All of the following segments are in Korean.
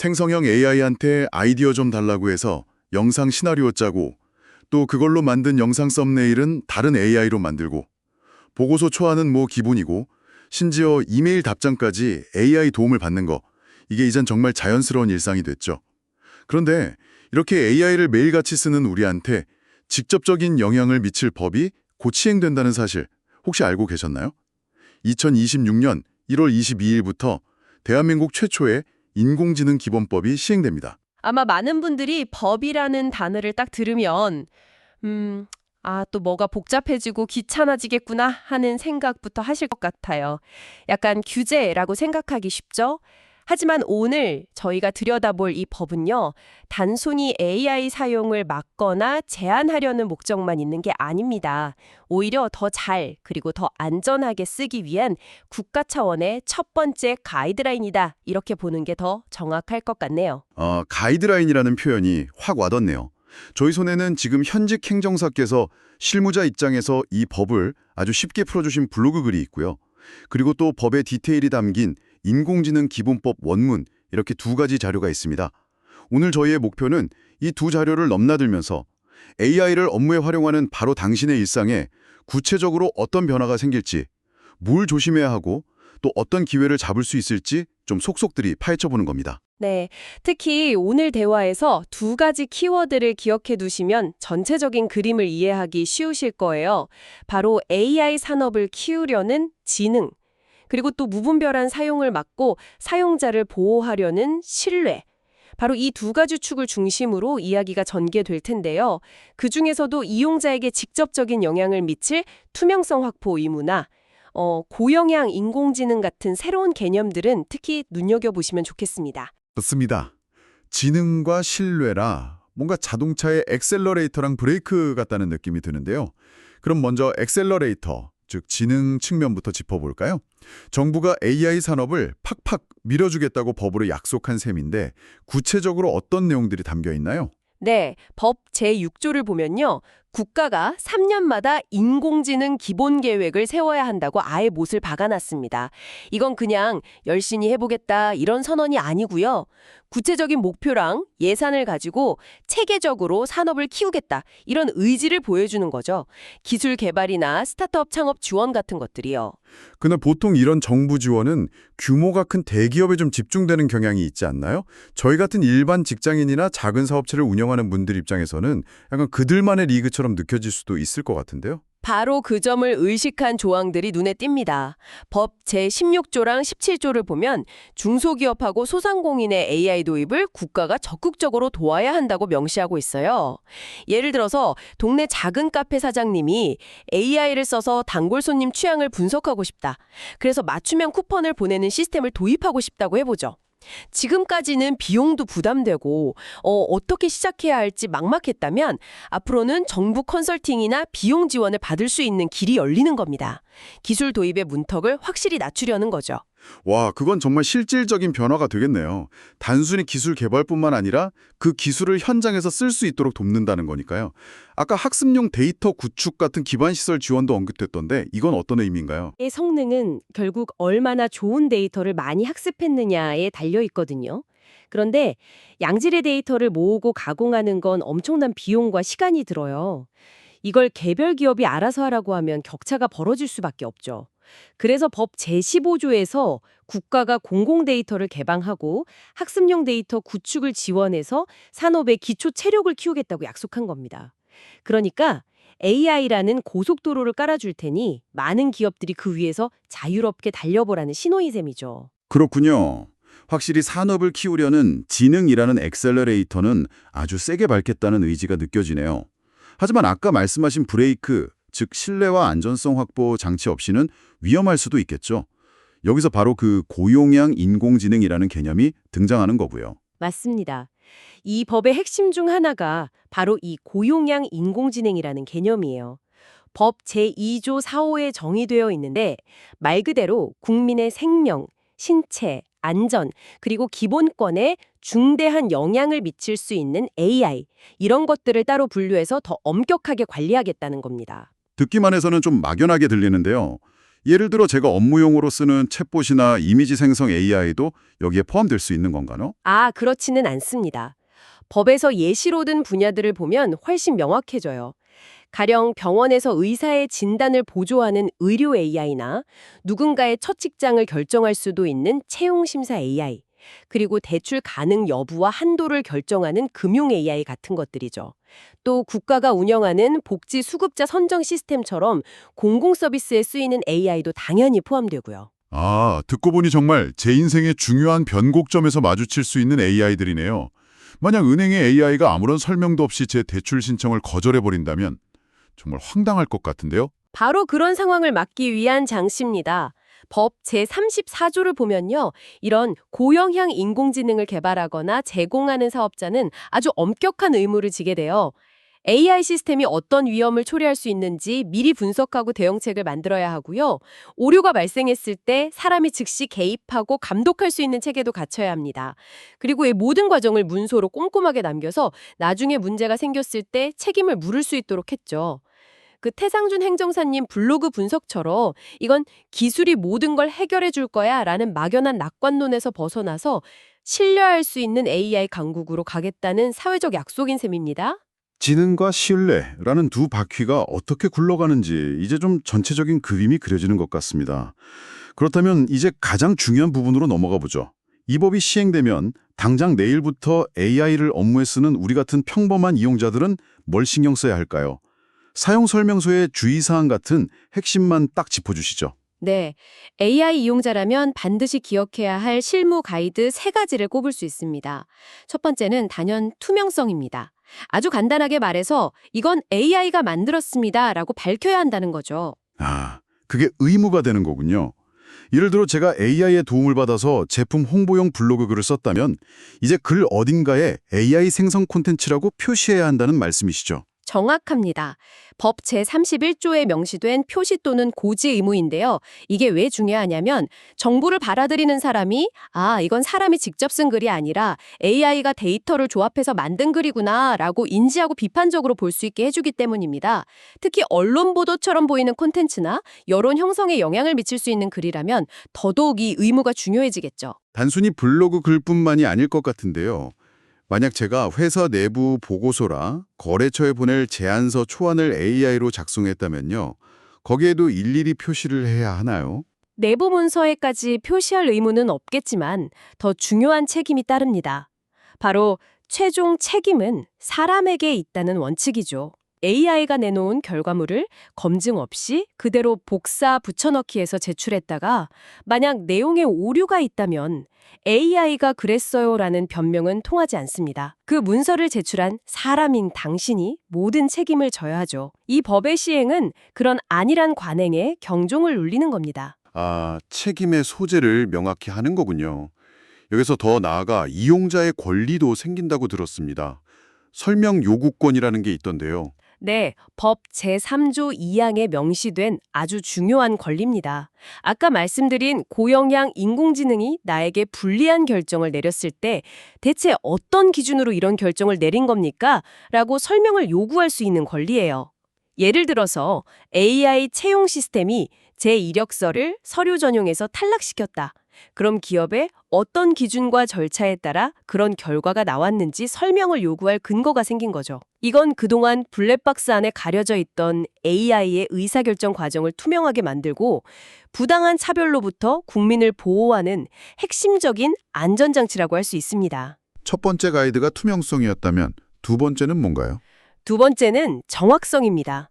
생성형 AI한테 아이디어 좀 달라고 해서 영상 시나리오 짜고 또 그걸로 만든 영상 썸네일은 다른 AI로 만들고 보고서 초안은 뭐 기본이고 심지어 이메일 답장까지 AI 도움을 받는 거 이게 이젠 정말 자연스러운 일상이 됐죠. 그런데 이렇게 AI를 매일같이 쓰는 우리한테 직접적인 영향을 미칠 법이 곧 시행된다는 사실 혹시 알고 계셨나요? 2026년 1월 22일부터 대한민국 최초의 인공지능 기본법이 시행됩니다. 아마 많은 분들이 법이라는 단어를 딱 들으면 또 뭐가 복잡해지고 귀찮아지겠구나 하는 생각부터 하실 것 같아요. 약간 규제라고 생각하기 쉽죠? 하지만 오늘 저희가 들여다볼 이 법은요, 단순히 AI 사용을 막거나 제한하려는 목적만 있는 게 아닙니다. 오히려 더 잘 그리고 더 안전하게 쓰기 위한 국가 차원의 첫 번째 가이드라인이다. 이렇게 보는 게 더 정확할 것 같네요. 가이드라인이라는 표현이 확 와닿네요. 저희 손에는 지금 현직 행정사께서 실무자 입장에서 이 법을 아주 쉽게 풀어주신 블로그 글이 있고요. 그리고 또 법의 디테일이 담긴 인공지능 기본법 원문 이렇게 두 가지 자료가 있습니다. 오늘 저희의 목표는 이 두 자료를 넘나들면서 AI를 업무에 활용하는 바로 당신의 일상에 구체적으로 어떤 변화가 생길지, 뭘 조심해야 하고 또 어떤 기회를 잡을 수 있을지 좀 속속들이 파헤쳐보는 겁니다. 네, 특히 오늘 대화에서 두 가지 키워드를 기억해 두시면 전체적인 그림을 이해하기 쉬우실 거예요. 바로 AI 산업을 키우려는 지능, 그리고 또 무분별한 사용을 막고 사용자를 보호하려는 신뢰. 바로 이 두 가지 축을 중심으로 이야기가 전개될 텐데요. 그중에서도 이용자에게 직접적인 영향을 미칠 투명성 확보 의무나 고영향 인공지능 같은 새로운 개념들은 특히 눈여겨보시면 좋겠습니다. 좋습니다. 지능과 신뢰라 뭔가 자동차의 엑셀러레이터랑 브레이크 같다는 느낌이 드는데요. 그럼 먼저 엑셀러레이터, 즉 지능 측면부터 짚어볼까요? 정부가 AI 산업을 팍팍 밀어주겠다고 법으로 약속한 셈인데 구체적으로 어떤 내용들이 담겨 있나요? 네, 법 제6조를 보면요. 국가가 3년마다 인공지능 기본 계획을 세워야 한다고 아예 못을 박아놨습니다. 이건 그냥 열심히 해보겠다 이런 선언이 아니고요. 구체적인 목표랑 예산을 가지고 체계적으로 산업을 키우겠다 이런 의지를 보여주는 거죠. 기술 개발이나 스타트업 창업 지원 같은 것들이요. 근데 보통 이런 정부 지원은 규모가 큰 대기업에 좀 집중되는 경향이 있지 않나요? 저희 같은 일반 직장인이나 작은 사업체를 운영하는 분들 입장에서는 약간 그들만의 리그처럼 느껴질 수도 있을 것 같은데요. 바로 그 점을 의식한 조항들이 눈에 띕니다. 법 제16조랑 17조를 보면 중소기업하고 소상공인의 AI 도입을 국가가 적극적으로 도와야 한다고 명시하고 있어요. 예를 들어서 동네 작은 카페 사장님이 AI를 써서 단골 손님 취향을 분석하고 싶다. 그래서 맞춤형 쿠폰을 보내는 시스템을 도입하고 싶다고 해보죠. 지금까지는 비용도 부담되고 어떻게 시작해야 할지 막막했다면 앞으로는 정부 컨설팅이나 비용 지원을 받을 수 있는 길이 열리는 겁니다. 기술 도입의 문턱을 확실히 낮추려는 거죠. 와, 그건 정말 실질적인 변화가 되겠네요. 단순히 기술 개발뿐만 아니라 그 기술을 현장에서 쓸 수 있도록 돕는다는 거니까요. 아까 학습용 데이터 구축 같은 기반시설 지원도 언급됐던데 이건 어떤 의미인가요? 의 성능은 결국 얼마나 좋은 데이터를 많이 학습했느냐에 달려 있거든요. 그런데 양질의 데이터를 모으고 가공하는 건 엄청난 비용과 시간이 들어요. 이걸 개별 기업이 알아서 하라고 하면 격차가 벌어질 수밖에 없죠. 그래서 법 제15조에서 국가가 공공 데이터를 개방하고 학습용 데이터 구축을 지원해서 산업의 기초 체력을 키우겠다고 약속한 겁니다. 그러니까 AI라는 고속도로를 깔아줄 테니 많은 기업들이 그 위에서 자유롭게 달려보라는 신호인 셈이죠. 그렇군요. 확실히 산업을 키우려는 지능이라는 엑셀러레이터는 아주 세게 밟겠다는 의지가 느껴지네요. 하지만 아까 말씀하신 브레이크, 즉 신뢰와 안전성 확보 장치 없이는 위험할 수도 있겠죠. 여기서 바로 그 고용량 인공지능이라는 개념이 등장하는 거고요. 맞습니다. 이 법의 핵심 중 하나가 바로 이 고용량 인공지능이라는 개념이에요. 법 제2조 4호에 정의되어 있는데 말 그대로 국민의 생명, 신체, 안전, 그리고 기본권에 중대한 영향을 미칠 수 있는 AI, 이런 것들을 따로 분류해서 더 엄격하게 관리하겠다는 겁니다. 듣기만 해서는 좀 막연하게 들리는데요. 예를 들어 제가 업무용으로 쓰는 챗봇이나 이미지 생성 AI도 여기에 포함될 수 있는 건가요? 그렇지는 않습니다. 법에서 예시로 든 분야들을 보면 훨씬 명확해져요. 가령 병원에서 의사의 진단을 보조하는 의료 AI나 누군가의 첫 직장을 결정할 수도 있는 채용심사 AI, 그리고 대출 가능 여부와 한도를 결정하는 금융 AI 같은 것들이죠. 또 국가가 운영하는 복지 수급자 선정 시스템처럼 공공 서비스에 쓰이는 AI도 당연히 포함되고요. 듣고 보니 정말 제 인생의 중요한 변곡점에서 마주칠 수 있는 AI들이네요. 만약 은행의 AI가 아무런 설명도 없이 제 대출 신청을 거절해버린다면 정말 황당할 것 같은데요? 바로 그런 상황을 막기 위한 장치입니다. 법 제34조를 보면요. 이런 고영향 인공지능을 개발하거나 제공하는 사업자는 아주 엄격한 의무를 지게 돼요. AI 시스템이 어떤 위험을 초래할 수 있는지 미리 분석하고 대응책을 만들어야 하고요. 오류가 발생했을 때 사람이 즉시 개입하고 감독할 수 있는 체계도 갖춰야 합니다. 그리고 이 모든 과정을 문서로 꼼꼼하게 남겨서 나중에 문제가 생겼을 때 책임을 물을 수 있도록 했죠. 그 태상준 행정사님 블로그 분석처럼 이건 기술이 모든 걸 해결해 줄 거야 라는 막연한 낙관론에서 벗어나서 신뢰할 수 있는 AI 강국으로 가겠다는 사회적 약속인 셈입니다. 지능과 신뢰라는 두 바퀴가 어떻게 굴러가는지 이제 좀 전체적인 그림이 그려지는 것 같습니다. 그렇다면 이제 가장 중요한 부분으로 넘어가 보죠. 이 법이 시행되면 당장 내일부터 AI를 업무에 쓰는 우리 같은 평범한 이용자들은 뭘 신경 써야 할까요? 사용 설명서의 주의사항 같은 핵심만 딱 짚어주시죠. 네, AI 이용자라면 반드시 기억해야 할 실무 가이드 3가지를 꼽을 수 있습니다. 첫 번째는 단연 투명성입니다. 아주 간단하게 말해서 이건 AI가 만들었습니다 라고 밝혀야 한다는 거죠. 그게 의무가 되는 거군요. 예를 들어 제가 AI의 도움을 받아서 제품 홍보용 블로그 글을 썼다면 이제 글 어딘가에 AI 생성 콘텐츠라고 표시해야 한다는 말씀이시죠. 정확합니다. 법 제31조에 명시된 표시 또는 고지 의무인데요. 이게 왜 중요하냐면 정보를 받아들이는 사람이 이건 사람이 직접 쓴 글이 아니라 AI가 데이터를 조합해서 만든 글이구나 라고 인지하고 비판적으로 볼 수 있게 해주기 때문입니다. 특히 언론 보도처럼 보이는 콘텐츠나 여론 형성에 영향을 미칠 수 있는 글이라면 더더욱 이 의무가 중요해지겠죠. 단순히 블로그 글뿐만이 아닐 것 같은데요. 만약 제가 회사 내부 보고서라 거래처에 보낼 제안서 초안을 AI로 작성했다면요. 거기에도 일일이 표시를 해야 하나요? 내부 문서에까지 표시할 의무는 없겠지만 더 중요한 책임이 따릅니다. 바로 최종 책임은 사람에게 있다는 원칙이죠. AI가 내놓은 결과물을 검증 없이 그대로 복사 붙여넣기해서 제출했다가 만약 내용에 오류가 있다면 AI가 그랬어요라는 변명은 통하지 않습니다. 그 문서를 제출한 사람인 당신이 모든 책임을 져야 하죠. 이 법의 시행은 그런 안일한 관행에 경종을 울리는 겁니다. 책임의 소재를 명확히 하는 거군요. 여기서 더 나아가 이용자의 권리도 생긴다고 들었습니다. 설명 요구권이라는 게 있던데요. 네, 법 제3조 2항에 명시된 아주 중요한 권리입니다. 아까 말씀드린 고영향 인공지능이 나에게 불리한 결정을 내렸을 때 대체 어떤 기준으로 이런 결정을 내린 겁니까? 라고 설명을 요구할 수 있는 권리예요. 예를 들어서 AI 채용 시스템이 제 이력서를 서류 전용에서 탈락시켰다. 그럼 기업에 어떤 기준과 절차에 따라 그런 결과가 나왔는지 설명을 요구할 근거가 생긴 거죠. 이건 그동안 블랙박스 안에 가려져 있던 AI의 의사결정 과정을 투명하게 만들고 부당한 차별로부터 국민을 보호하는 핵심적인 안전장치라고 할 수 있습니다. 첫 번째 가이드가 투명성이었다면 두 번째는 뭔가요? 두 번째는 정확성입니다.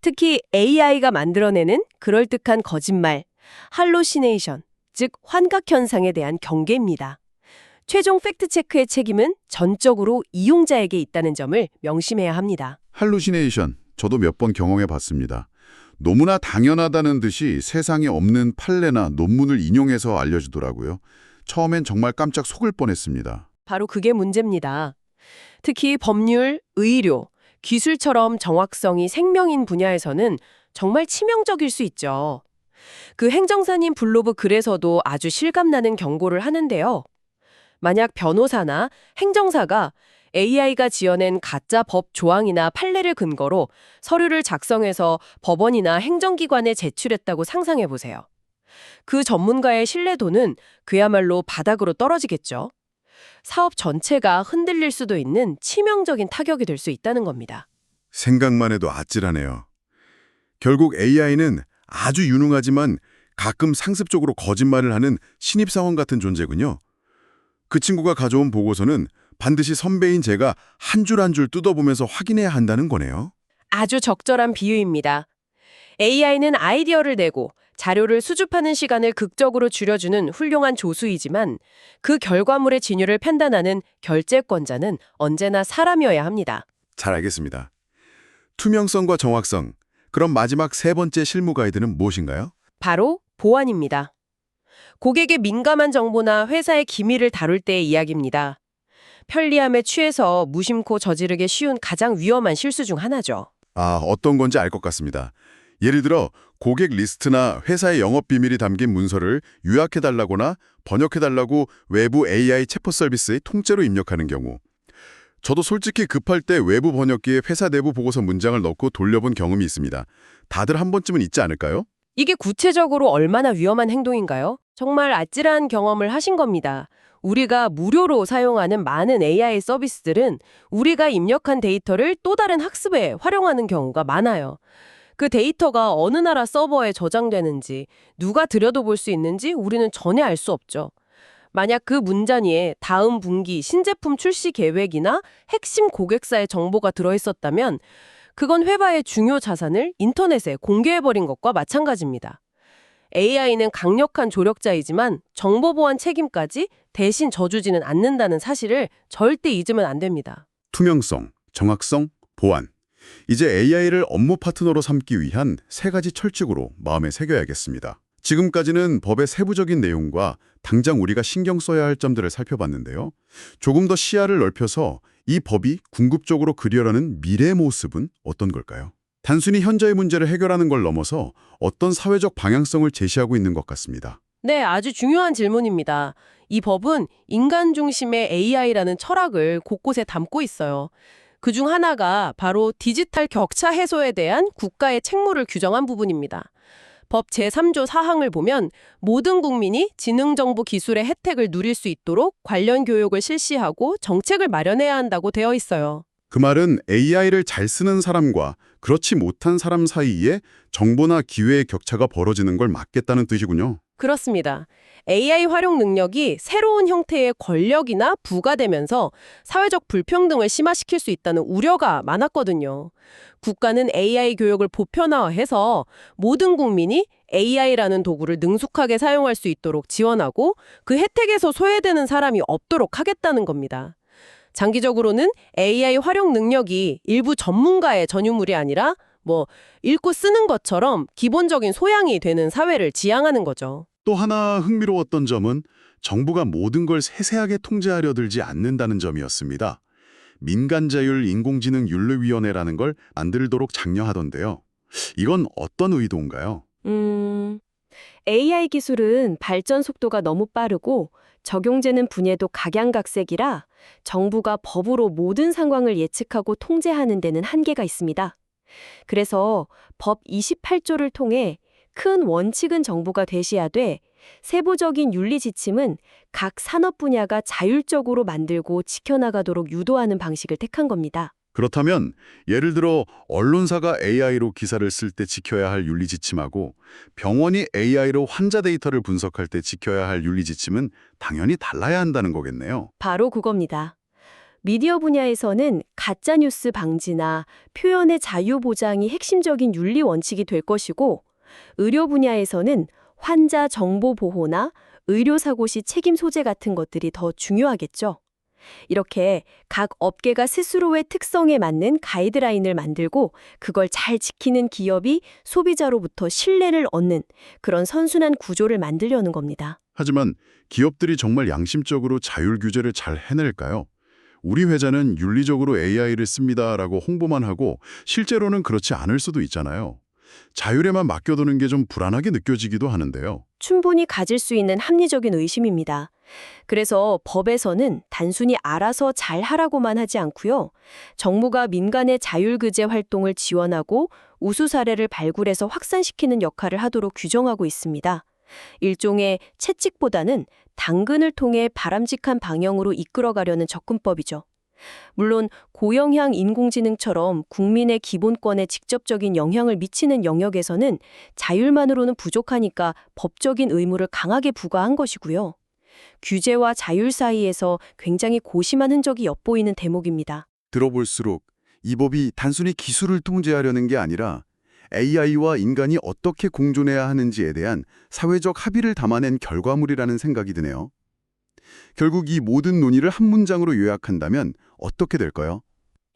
특히 AI가 만들어내는 그럴듯한 거짓말, 할로시네이션, 즉 환각 현상에 대한 경계입니다. 최종 팩트체크의 책임은 전적으로 이용자에게 있다는 점을 명심해야 합니다. 할루시네이션, 저도 몇 번 경험해 봤습니다. 너무나 당연하다는 듯이 세상에 없는 판례나 논문을 인용해서 알려주더라고요. 처음엔 정말 깜짝 속을 뻔했습니다. 바로 그게 문제입니다. 특히 법률, 의료, 기술처럼 정확성이 생명인 분야에서는 정말 치명적일 수 있죠. 그 행정사님 블로그 글에서도 아주 실감나는 경고를 하는데요. 만약 변호사나 행정사가 AI가 지어낸 가짜 법 조항이나 판례를 근거로 서류를 작성해서 법원이나 행정기관에 제출했다고 상상해 보세요. 그 전문가의 신뢰도는 그야말로 바닥으로 떨어지겠죠. 사업 전체가 흔들릴 수도 있는 치명적인 타격이 될 수 있다는 겁니다. 생각만 해도 아찔하네요. 결국 AI는 아주 유능하지만 가끔 상습적으로 거짓말을 하는 신입사원 같은 존재군요. 그 친구가 가져온 보고서는 반드시 선배인 제가 한 줄 한 줄 뜯어보면서 확인해야 한다는 거네요. 아주 적절한 비유입니다. AI는 아이디어를 내고 자료를 수집하는 시간을 극적으로 줄여주는 훌륭한 조수이지만 그 결과물의 진위를 판단하는 결재권자는 언제나 사람이어야 합니다. 잘 알겠습니다. 투명성과 정확성, 그럼 마지막 세 번째 실무 가이드는 무엇인가요? 바로 보안입니다. 고객의 민감한 정보나 회사의 기밀을 다룰 때의 이야기입니다. 편리함에 취해서 무심코 저지르기 쉬운 가장 위험한 실수 중 하나죠. 어떤 건지 알 것 같습니다. 예를 들어 고객 리스트나 회사의 영업 비밀이 담긴 문서를 요약해달라거나 번역해달라고 외부 AI 체포 서비스에 통째로 입력하는 경우. 저도 솔직히 급할 때 외부 번역기에 회사 내부 보고서 문장을 넣고 돌려본 경험이 있습니다. 다들 한 번쯤은 있지 않을까요? 이게 구체적으로 얼마나 위험한 행동인가요? 정말 아찔한 경험을 하신 겁니다. 우리가 무료로 사용하는 많은 AI 서비스들은 우리가 입력한 데이터를 또 다른 학습에 활용하는 경우가 많아요. 그 데이터가 어느 나라 서버에 저장되는지, 누가 들여다볼 수 있는지 우리는 전혀 알 수 없죠. 만약 그 문자니에 다음 분기 신제품 출시 계획이나 핵심 고객사의 정보가 들어있었다면 그건 회사의 중요 자산을 인터넷에 공개해버린 것과 마찬가지입니다. AI는 강력한 조력자이지만 정보보안 책임까지 대신 져주지는 않는다는 사실을 절대 잊으면 안 됩니다. 투명성, 정확성, 보안. 이제 AI를 업무 파트너로 삼기 위한 세 가지 철칙으로 마음에 새겨야겠습니다. 지금까지는 법의 세부적인 내용과 당장 우리가 신경 써야 할 점들을 살펴봤는데요. 조금 더 시야를 넓혀서 이 법이 궁극적으로 그려라는 미래의 모습은 어떤 걸까요? 단순히 현재의 문제를 해결하는 걸 넘어서 어떤 사회적 방향성을 제시하고 있는 것 같습니다. 네, 아주 중요한 질문입니다. 이 법은 인간 중심의 AI라는 철학을 곳곳에 담고 있어요. 그중 하나가 바로 디지털 격차 해소에 대한 국가의 책무를 규정한 부분입니다. 법 제3조 4항을 보면 모든 국민이 지능정보 기술의 혜택을 누릴 수 있도록 관련 교육을 실시하고 정책을 마련해야 한다고 되어 있어요. 그 말은 AI를 잘 쓰는 사람과 그렇지 못한 사람 사이에 정보나 기회의 격차가 벌어지는 걸 막겠다는 뜻이군요. 그렇습니다. AI 활용 능력이 새로운 형태의 권력이나 부가되면서 사회적 불평등을 심화시킬 수 있다는 우려가 많았거든요. 국가는 AI 교육을 보편화해서 모든 국민이 AI라는 도구를 능숙하게 사용할 수 있도록 지원하고 그 혜택에서 소외되는 사람이 없도록 하겠다는 겁니다. 장기적으로는 AI 활용 능력이 일부 전문가의 전유물이 아니라 읽고 쓰는 것처럼 기본적인 소양이 되는 사회를 지향하는 거죠. 또 하나 흥미로웠던 점은 정부가 모든 걸 세세하게 통제하려 들지 않는다는 점이었습니다. 민간자율 인공지능윤리위원회라는 걸 만들도록 장려하던데요. 이건 어떤 의도인가요? AI 기술은 발전 속도가 너무 빠르고 적용되는 분야도 각양각색이라 정부가 법으로 모든 상황을 예측하고 통제하는 데는 한계가 있습니다. 그래서 법 28조를 통해 큰 원칙은 정부가 제시하되 세부적인 윤리 지침은 각 산업 분야가 자율적으로 만들고 지켜나가도록 유도하는 방식을 택한 겁니다. 그렇다면 예를 들어 언론사가 AI로 기사를 쓸 때 지켜야 할 윤리 지침하고 병원이 AI로 환자 데이터를 분석할 때 지켜야 할 윤리 지침은 당연히 달라야 한다는 거겠네요. 바로 그겁니다. 미디어 분야에서는 가짜뉴스 방지나 표현의 자유 보장이 핵심적인 윤리 원칙이 될 것이고 의료 분야에서는 환자 정보 보호나 의료사고 시 책임 소재 같은 것들이 더 중요하겠죠. 이렇게 각 업계가 스스로의 특성에 맞는 가이드라인을 만들고 그걸 잘 지키는 기업이 소비자로부터 신뢰를 얻는 그런 선순환 구조를 만들려는 겁니다. 하지만 기업들이 정말 양심적으로 자율 규제를 잘 해낼까요? 우리 회사는 윤리적으로 AI를 씁니다라고 홍보만 하고 실제로는 그렇지 않을 수도 있잖아요. 자율에만 맡겨두는 게 좀 불안하게 느껴지기도 하는데요. 충분히 가질 수 있는 합리적인 의심입니다. 그래서 법에서는 단순히 알아서 잘 하라고만 하지 않고요. 정부가 민간의 자율규제 활동을 지원하고 우수 사례를 발굴해서 확산시키는 역할을 하도록 규정하고 있습니다. 일종의 채찍보다는 당근을 통해 바람직한 방향으로 이끌어가려는 접근법이죠. 물론 고영향 인공지능처럼 국민의 기본권에 직접적인 영향을 미치는 영역에서는 자율만으로는 부족하니까 법적인 의무를 강하게 부과한 것이고요. 규제와 자율 사이에서 굉장히 고심한 흔적이 엿보이는 대목입니다. 들어볼수록 이 법이 단순히 기술을 통제하려는 게 아니라 AI와 인간이 어떻게 공존해야 하는지에 대한 사회적 합의를 담아낸 결과물이라는 생각이 드네요. 결국 이 모든 논의를 한 문장으로 요약한다면 어떻게 될까요?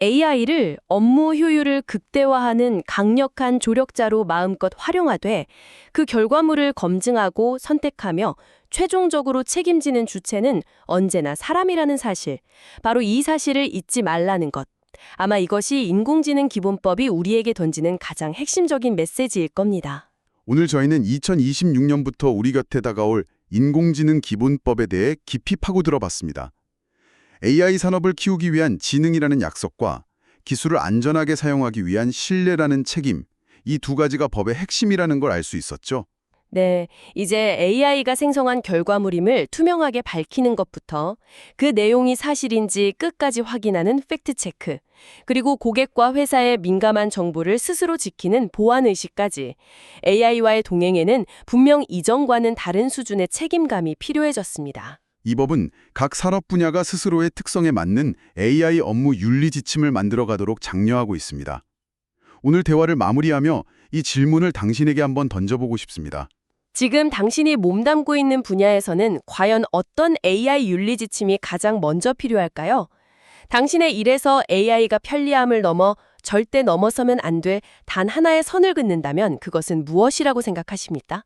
AI를 업무 효율을 극대화하는 강력한 조력자로 마음껏 활용하되 그 결과물을 검증하고 선택하며 최종적으로 책임지는 주체는 언제나 사람이라는 사실, 바로 이 사실을 잊지 말라는 것. 아마 이것이 인공지능 기본법이 우리에게 던지는 가장 핵심적인 메시지일 겁니다. 오늘 저희는 2026년부터 우리 곁에 다가올 인공지능 기본법에 대해 깊이 파고들어 봤습니다. AI 산업을 키우기 위한 지능이라는 약속과 기술을 안전하게 사용하기 위한 신뢰라는 책임, 이 두 가지가 법의 핵심이라는 걸 알 수 있었죠. 네, 이제 AI가 생성한 결과물임을 투명하게 밝히는 것부터 그 내용이 사실인지 끝까지 확인하는 팩트체크, 그리고 고객과 회사의 민감한 정보를 스스로 지키는 보안의식까지 AI와의 동행에는 분명 이전과는 다른 수준의 책임감이 필요해졌습니다. 이 법은 각 산업 분야가 스스로의 특성에 맞는 AI 업무 윤리 지침을 만들어가도록 장려하고 있습니다. 오늘 대화를 마무리하며 이 질문을 당신에게 한번 던져보고 싶습니다. 지금 당신이 몸담고 있는 분야에서는 과연 어떤 AI 윤리 지침이 가장 먼저 필요할까요? 당신의 일에서 AI가 편리함을 넘어 절대 넘어서면 안 돼 단 하나의 선을 긋는다면 그것은 무엇이라고 생각하십니까?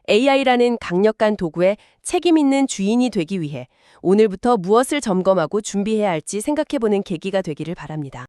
AI라는 강력한 도구의 책임 있는 주인이 되기 위해 오늘부터 무엇을 점검하고 준비해야 할지 생각해보는 계기가 되기를 바랍니다.